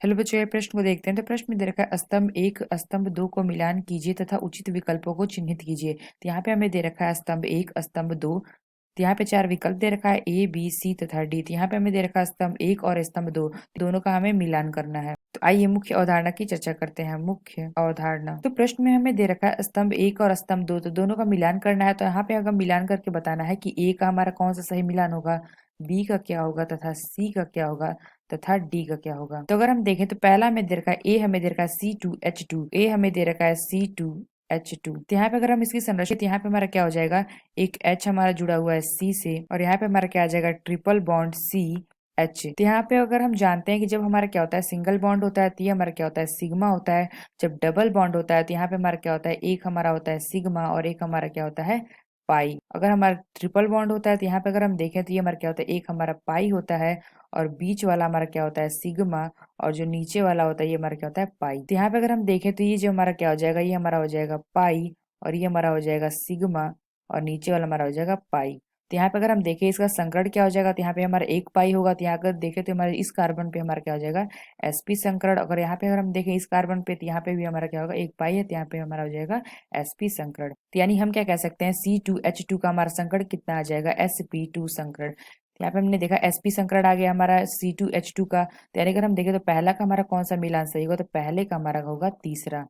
Hello बच्चों, ये प्रश्न को देखते हैं। तो प्रश्न में दे रखा है स्तंभ एक स्तंभ दो को मिलान कीजिए तथा उचित विकल्पों को चिन्हित कीजिए। तो यहाँ पे हमें दे रखा है स्तंभ एक स्तंभ दो। तो यहाँ पे चार विकल्प दे रखा है ए बी सी तथा डी। तो यहाँ पे हमें दे रखा है स्तंभ एक और स्तंभ दो, दोनों का हमें मिलान करना है। तो आइए मुख्य अवधारणा की चर्चा करते हैं। मुख्य अवधारणा, तो प्रश्न में हमें दे रखा है स्तंभ एक और स्तंभ दो, तो दोनों का मिलान करना है। तो यहाँ पे अगर मिलान करके बताना है कि ए का हमारा कौन सा सही मिलान होगा, बी का क्या होगा तथा सी का क्या होगा तथा डी का क्या होगा। तो अगर हम देखें तो पहला हमें दे रखा है ए, हमें दे रखा है C2H2, ए हमें दे रखा है C2H2। तो यहाँ पे अगर हम इसकी संरचना, तो यहाँ पे हमारा क्या हो जाएगा, एक H हमारा जुड़ा हुआ है C से, और यहाँ पे हमारा क्या आ जाएगा, ट्रिपल बॉन्ड CH। तो यहाँ पे अगर हम जानते हैं कि जब हमारा क्या होता है सिंगल बॉन्ड होता है तो ये हमारा क्या होता है सिग्मा होता है। जब डबल बॉन्ड होता है तो यहाँ पे हमारा क्या होता है, एक हमारा होता है सिग्मा और एक हमारा क्या होता है पाई। अगर हमारा ट्रिपल बॉन्ड होता है तो यहाँ पे अगर हम देखें तो ये हमारा क्या होता है, एक हमारा पाई होता है और बीच वाला हमारा क्या होता है सिग्मा, और जो नीचे वाला होता है ये हमारा क्या होता है पाई। तो यहाँ पे अगर हम देखें तो ये जो हमारा क्या हो जाएगा, ये हमारा हो जाएगा पाई और ये हमारा हो जाएगा सिग्मा और नीचे वाला हमारा हो जाएगा पाई। तो यहाँ पे अगर हम देखें इसका संकरण क्या हो जाएगा, तो यहाँ पे हमारा एक पाई होगा। तो यहाँ अगर देखें तो हमारे इस कार्बन पे हमारा क्या हो जाएगा sp संकरण। अगर यहाँ पे अगर हम देखें इस कार्बन पे, तो यहाँ पे भी हमारा क्या होगा, एक पाई है, तो यहाँ पे हमारा हो जाएगा sp संकरण। तो यानी हम क्या कह सकते हैं, C2H2 का हमारा संकरण कितना आ जाएगा, sp2 संकरण। यहाँ पे हमने देखा sp संकरण आ गया हमारा C2H2 का। तो यानी अगर हम देखें तो पहला का हमारा कौन सा मिलान सही होगा, तो पहले का हमारा होगा तीसरा।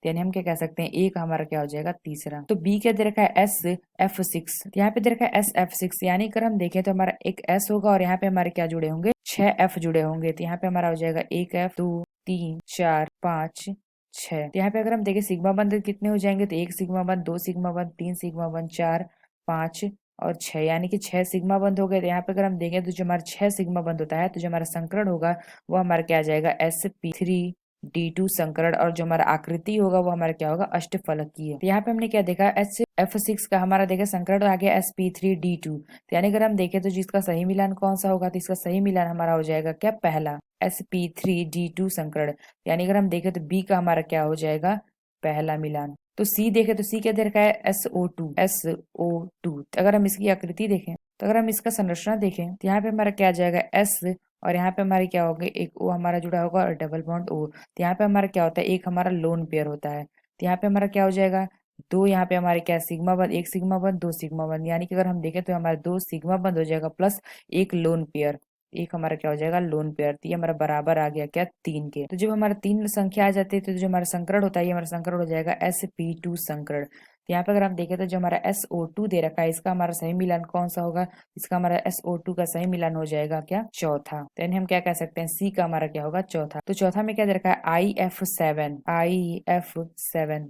तो यानी हम क्या कह सकते हैं, ए का हमारा क्या हो जाएगा तीसरा। तो बी क्या दे रखा है SF6। तो यहाँ पे दे रखा है SF6, यानी अगर हम देखें तो हमारा एक S होगा और यहाँ पे हमारे क्या जुड़े होंगे, 6 F जुड़े होंगे। तो यहाँ पे हमारा हो जाएगा एक F, 2 3 4 5 6। तो यहाँ पे अगर हम देखें सिग्मा बंध कितने हो जाएंगे, तो एक सिग्मा बंध, दो सिग्मा बंध, तीन सिग्मा बंध, 4 5 और 6, यानी कि 6 सिग्मा बंध हो गए। तो यहाँ पे अगर हम देखें तो जो हमारा 6 सिग्मा बंध होता है, तो जो हमारा संकरण होगा वो हमारा क्या आ जाएगा, sp3D2 संकरण। और जो हमारा आकृति होगा वो हमारा क्या होगा, अष्टफलकीय। तो यहाँ पे हमने क्या देखा, F6 का हमारा देखा संकरण आ गया sp3D2। तो यानी अगर हम देखें तो जिसका सही मिलान कौन सा होगा, तो इसका सही मिलान हमारा हो जाएगा क्या, पहला sp3D2 संकरण। यानी अगर हम देखें तो बी का हमारा क्या हो जाएगा, पहला मिलान। तो सी देखें तो सी क्या दे रखा है, SO2। अगर हम इसकी आकृति देखें, तो अगर हम इसका संरचना देखें तो यहाँ पे हमारा क्या आ जाएगा S, और यहाँ पे हमारे क्या होगा, एक ओ हमारा जुड़ा होगा और डबल बॉन्ड ओ। तो यहाँ पे हमारा क्या होता है, एक हमारा लोन पेयर होता है। तो यहाँ पे हमारा क्या हो जाएगा, दो यहाँ पे हमारे क्या सिग्मा बंद, एक सिग्मा बंद, दो सिग्मा बंद, यानी कि अगर हम देखें तो हमारा दो सिग्मा बंद हो जाएगा प्लस एक लोन पेयर, एक हमारा क्या हो जाएगा लोन पेयर। तो ये हमारा बराबर आ गया क्या, तीन के। तो जब हमारा तीन संख्या आ जाती है तो जो हमारा संकरण होता है ये हमारा संकरण हो जाएगा sp2 संकरण। तो यहाँ पे अगर हम देखें तो जो हमारा SO2 दे रखा है इसका हमारा सही मिलान कौन सा होगा, इसका हमारा SO2 का सही मिलान हो जाएगा क्या, चौथा। तो यानी हम क्या कह सकते हैं, सी का हमारा क्या होगा, चौथा। तो चौथा में क्या दे रखा है, IF7।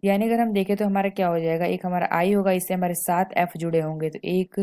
यानी अगर हम देखें तो हमारा क्या हो जाएगा, एक हमारा आई होगा, इससे हमारे 7 F जुड़े होंगे। तो 1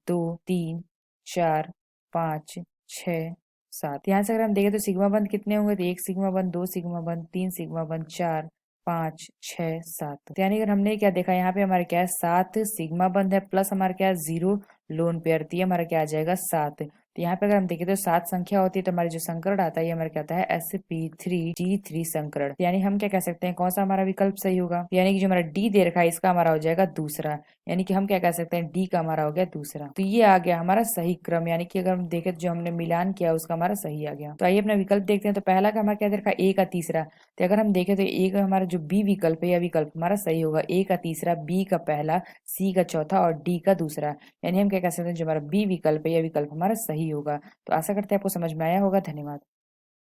2 3 4 5 6 7। यहाँ से अगर हम देखें तो सिग्मा बंद कितने होंगे, तो एक सिग्मा बंद, दो सिग्मा बंद, तीन सिग्मा बंद, 4 5 6 7। तो यानी अगर हमने क्या देखा, यहाँ पे हमारे क्या है, 7 सिग्मा बंद है प्लस हमारा क्या है, 0 लोन पेयर। तो ये हमारा क्या आ जाएगा, 7। तो यहाँ पे अगर हम देखें तो 7 संख्या होती है, तो हमारे जो संकरण आता है ये हमारा क्या आता है, sp3D3 संकरण। यानी हम क्या कह सकते हैं, कौन सा हमारा विकल्प सही होगा, यानी कि जो हमारा डी दे रखा है इसका हमारा हो जाएगा दूसरा। यानी कि हम क्या कह सकते हैं, डी का हमारा हो गया दूसरा। तो ये आ गया हमारा सही क्रम, यानी कि अगर हम देखें तो जो हमने मिलान किया उसका हमारा सही आ गया। तो आइए अपना विकल्प देखते हैं। तो पहला का हमारा क्या दे रखा है, ए का तीसरा। तो अगर हम देखें तो ए का हमारा जो बी विकल्प है, यह विकल्प हमारा सही होगा, ए का तीसरा, बी का पहला, सी का चौथा और डी का दूसरा। यानी हम क्या कह सकते हैं, जो हमारा बी विकल्प है यह विकल्प हमारा सही होगा। तो आशा करते हैं आपको समझ में आया होगा। धन्यवाद।